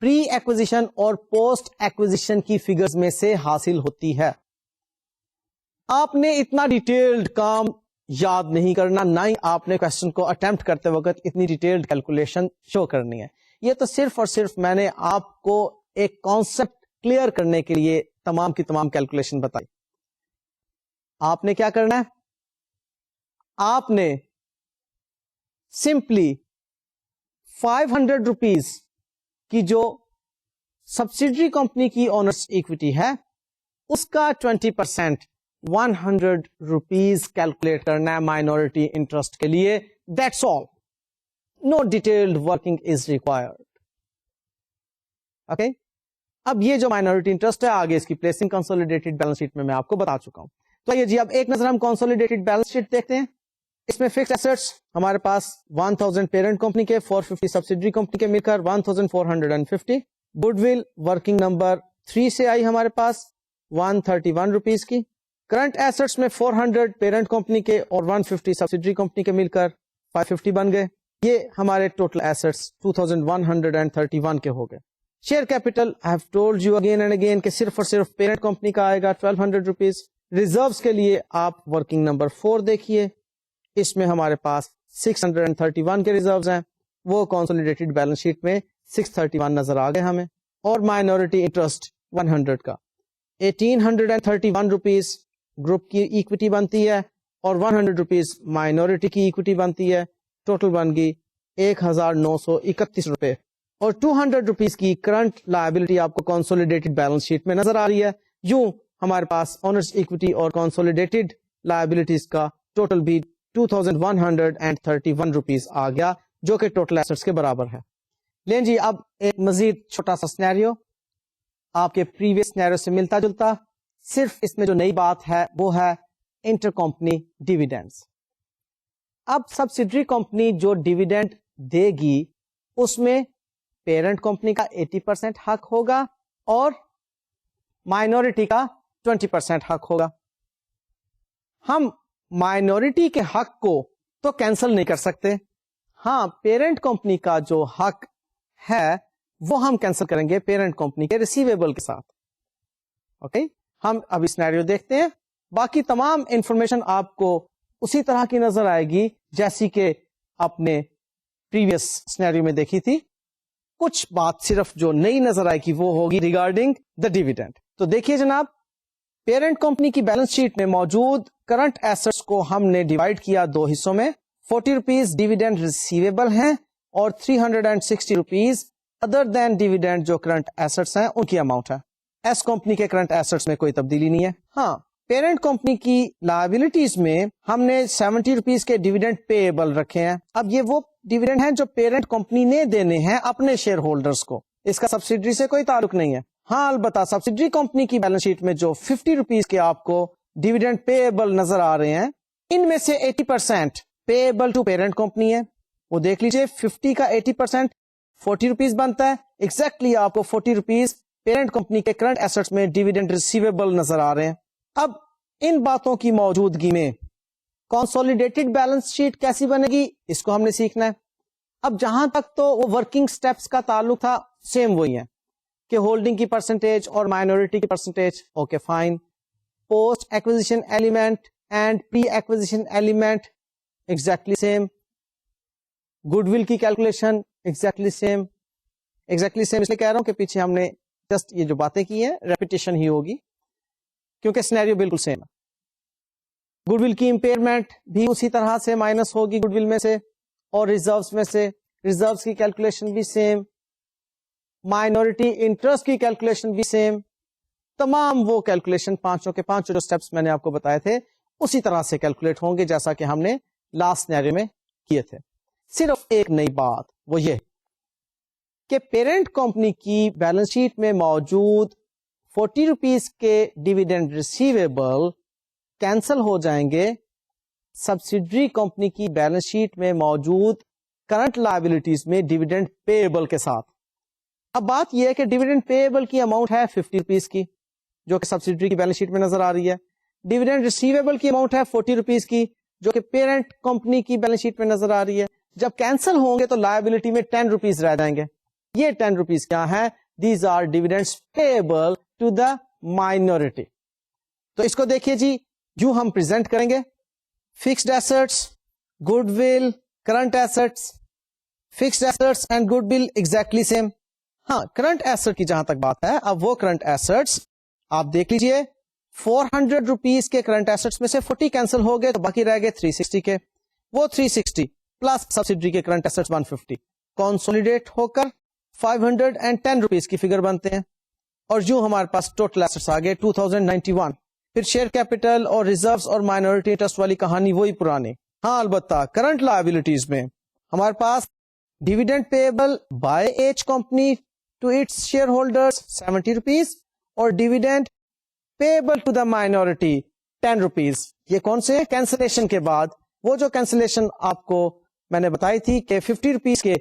پری ایکوزیشن اور پوسٹ ایکوزیشن کی فگرز میں سے حاصل ہوتی ہے. آپ نے اتنا ڈیٹیلڈ کام یاد نہیں کرنا, نہ ہی آپ نے کوشچن کو اٹمپٹ کرتے وقت اتنی ڈیٹیلڈ کیلکولیشن شو کرنی ہے. یہ تو صرف اور صرف میں نے آپ کو ایک کانسیپٹ کلیئر کرنے کے لیے تمام کی تمام کیلکولیشن بتائی. آپ نے کیا کرنا ہے, آپ نے سمپلی 500 روپیز کی جو سبسیڈری کمپنی کی اونرز ایکویٹی ہے اس کا 20% 100 روپیز کیلکولیٹ کرنا ہے مائنورٹی انٹرسٹ کے لیے. That's all, no detailed working is required. Okay, اب یہ جو مائنورٹی انٹرسٹ ہے آگے اس کی پلیسنگ کنسولیڈیٹڈ بیلنس شیٹ میں میں آپ کو بتا چکا ہوں. تو یہ جی اب ایک نظر ہم کنسولیڈیٹڈ بیلنس شیٹ دیکھتے ہیں. اس میں فکس ایسٹس ہمارے پاس 1000 پیرنٹ کمپنی کے, 450 سبسیڈری کمپنی کے مل کر 1450. گڈ ول ورکنگ نمبر 3 سے آئی ہمارے پاس 131 روپیز کی. کرنٹ ایسٹس میں 400 پیرنٹ کمپنی کے اور 150 سبسیڈری کمپنی کے مل کر 550 بن گئے. یہ ہمارے ٹوٹل ایسٹس 2131 کے ہو گئے. Share capital I have told you again and again کہ صرف اور صرف پیرنٹ کمپنی کا آئے گا 1200 روپیز. ریزروز کے لیے آپ ورکنگ نمبر 4 دیکھیے, اس میں ہمارے پاس 631 کے ریزروز ہیں, وہ کنسولیڈیٹڈ بیلنس شیٹ میں 631 نظر آ گئے ہمیں. اور مائنورٹی انٹرسٹ 100 کا 1831 روپیز گروپ کی ایکویٹی بنتی ہے اور 100 روپیز مائنورٹی کی ایکویٹی بنتی ہے. ٹوٹل بن گئی 1931 روپے. اور 200 روپیز کی کرنٹ لائبلٹی آپ کو کنسولیڈیٹڈ بیلنس شیٹ میں نظر آ رہی ہے. یوں ہمارے پاس اونرز ایکویٹی اور کنسولیڈیٹڈ لائبلٹیز کا ٹوٹل بھی 2131 روپیز آ گیا, جو کہ ٹوٹل ایسٹس کے برابر ہے. لیں جی اب ایک مزید چھوٹا سا سینیریو آپ کے پریویس سینیریو سے ملتا جلتا, صرف اس میں جو نئی بات ہے وہ ہے انٹر کمپنی ڈیویڈینڈز. اب سبسیڈری کمپنی جو ڈیویڈینڈ دے گی اس میں پیرنٹ کمپنی کا 80% حق ہوگا اور مائنورٹی کا 20% حق ہوگا. ہم مائنورٹی کے حق کو تو کینسل نہیں کر سکتے, ہاں پیرنٹ کمپنی کا جو حق ہے وہ ہم کینسل کریں گے پیرنٹ کمپنی کے ریسیویبل کے ساتھ. اوکے, ہم ابھی سینیریو دیکھتے ہیں. باقی تمام انفارمیشن آپ کو اسی طرح کی نظر آئے گی جیسی کہ آپ نے پریویس سینیریو میں دیکھی تھی. کچھ بات صرف جو نئی نظر آئے گی وہ ہوگی ریگارڈنگ دا ڈیویڈینڈ. تو دیکھیے جناب, پیرنٹ کمپنی کی بیلنس شیٹ میں موجود کرنٹ ایسٹس کو ہم نے ڈیوائڈ کیا دو حصوں میں. 40 روپیز ڈیویڈینڈ ریسیویبل ہیں اور 360 روپیز ادر دین ڈیویڈینڈ جو کرنٹ ایسٹس ہیں ان کی اماؤنٹ ہے. ایس کمپنی کے کرنٹ ایسٹس میں کوئی تبدیلی نہیں ہے. ہاں, پیرنٹ کمپنی کی لائبلٹیز میں ہم نے 70 روپیز کے ڈیویڈینڈ پے ایبل رکھے ہیں. اب یہ وہ ڈیویڈینڈ ہیں جو پیرنٹ کمپنی نے دینے ہیں اپنے شیئر ہولڈرز کو. اس کا سبسیڈری سے کوئی تعلق نہیں ہے. ہاں, البتہ سبسیڈری کمپنی کی بیلنس شیٹ میں جو 50 روپیز کے آپ کو ڈیویڈینڈ پے ایبل نظر آ رہے ہیں, ان میں سے 80% پے ایبل ٹو پیرنٹ کمپنی ہے. وہ دیکھ لیجئے 50 کا 80% 40 روپیز بنتا ہے. ایگزیکٹلی آپ کو 40 روپیز پیرنٹ کمپنی کے کرنٹ ایسٹس میں ڈیویڈینڈ ریسیویبل نظر آ رہے ہیں. اب ان باتوں کی موجودگی میں کنسولیڈیٹڈ بیلنس شیٹ کیسی بنے گی, اس کو ہم نے سیکھنا ہے. اب جہاں تک تو وہ ورکنگ سٹیپس کا تعلق تھا سیم وہی ہیں کہ ہولڈنگ کی پرسنٹیج اور مائنورٹی کی percentage. Okay fine. Post acquisition element and pre acquisition element exactly same. Goodwill کی calculation exactly same. Exactly same اس لیے کہہ رہا ہوں کہ پیچھے ہم نے جسٹ یہ جو باتیں کی ہیں ریپیٹیشن ہی ہوگی کیونکہ سینیریو بالکل سیم ہے. گڈ ول کی امپیئرمنٹ بھی اسی طرح سے مائنس ہوگی گڈ ول میں سے اور ریزروز میں سے. ریزروز کی کیلکولیشن بھی سیم. مائنورٹی انٹرسٹ کی کیلکولیشن بھی سیم. تمام وہ کیلکولیشن پانچوں کے پانچ جو سٹیپس میں نے آپ کو بتائے تھے اسی طرح سے کیلکولیٹ ہوں گے جیسا کہ ہم نے لاسٹ سینیریو میں کیے تھے. صرف ایک نئی بات وہ یہ کہ پیرنٹ کمپنی کی بیلنس شیٹ میں موجود 40 روپیز کے ڈیویڈینڈ ریسیویبل کینسل ہو جائیں گے سبسیڈری کمپنی کی بیلنس شیٹ میں موجود کرنٹ لائبلٹیز میں ڈیویڈینڈ پیبل کے ساتھ. اب بات یہ ہے کہ ڈیویڈینڈ پیبل کی اماؤنٹ ہے 50 روپیز کی جو کہ سبسیڈری کی بیلنس شیٹ میں نظر آ رہی ہے. ڈیویڈینڈ ریسیویبل کی اماؤنٹ ہے 40 روپیز کی جو کہ پیرنٹ کمپنی کی بیلنس شیٹ میں نظر آ رہی ہے. جب کینسل ہوں گے تو لائبلٹی میں 10 روپیز رہ جائیں گے. یہ 10 روپیز کیا ہے؟ These are dividends payable to the minority. تو اس کو دیکھیے جی, یوں ہم پریزنٹ کریں گے. Fixed assets, good will, current assets. Fixed assets and good will exactly same. ہاں, کرنٹ ایسٹ کی جہاں تک بات ہے, اب وہ کرنٹ ایسٹس آپ دیکھ لیجئے 400 روپیز کے کرنٹ ایسٹس میں سے 40 کینسل ہو گئے تو باقی رہ گئے 360 کے. وہ 360 پلس سبسیڈری کے کرنٹ ایسٹس 150 کنسولیڈیٹ ہو کر 510 روپیز کی فگر بنتے ہیں. اور جو ہمارے پاس ٹوٹل ایسٹس آگے 2091. پھر شیئر کیپٹل اور ریزروز اور مائنورٹی انٹرسٹ والی کہانی وہی پرانی. ہاں, البتہ کرنٹ لائبلٹیز میں ہمارے پاس dividend payable by H company to its shareholders 70 rupees اور dividend payable to the minority 10 rupees. یہ کون سے کینسلیشن کے بعد, وہ جو کینسلیشن آپ کو میں نے بتائی تھی کہ 50 روپیز کے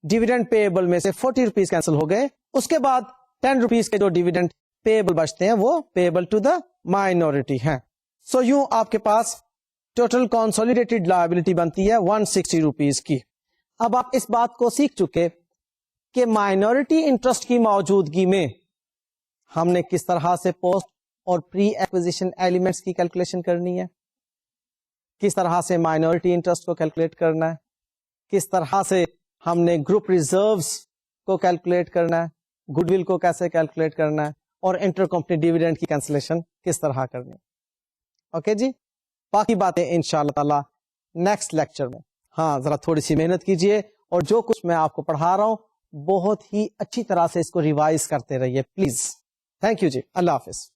ڈیویڈینڈ پیبل میں سے 40 روپیز کینسل ہو گئے, اس کے بعد 10 روپیز کے جو ڈیویڈینڈ پیبل بچتے ہیں وہ پیبل ٹو دا مائنورٹی ہیں. سو یوں آپ کے پاس ٹوٹل کنسولیڈیٹڈ لائبلٹی بنتی ہے 160 روپیز کی. اب آپ اس بات کو سیکھ چکے کہ مائنورٹی انٹرسٹ کی موجودگی میں ہم نے کس طرح سے پوسٹ اور پری ایکوزیشن ایلیمنٹس کی کیلکولیشن کرنی ہے, کس طرح سے مائنورٹی انٹرسٹ کو کیلکولیٹ کرنا ہے, کس طرح سے ہم نے گروپ ریزروز کو کیلکولیٹ کرنا ہے, گڈ ول کو کیسے کیلکولیٹ کرنا ہے, اور انٹر کمپنی ڈیویڈینڈ کی کینسلیشن کس طرح کرنی ہے. اوکے جی, باقی باتیں انشاءاللہ تعالی نیکسٹ لیکچر میں. ہاں, ذرا تھوڑی سی محنت کیجئے اور جو کچھ میں آپ کو پڑھا رہا ہوں بہت ہی اچھی طرح سے اس کو ریوائز کرتے رہیے پلیز. تھینک یو جی, اللہ حافظ.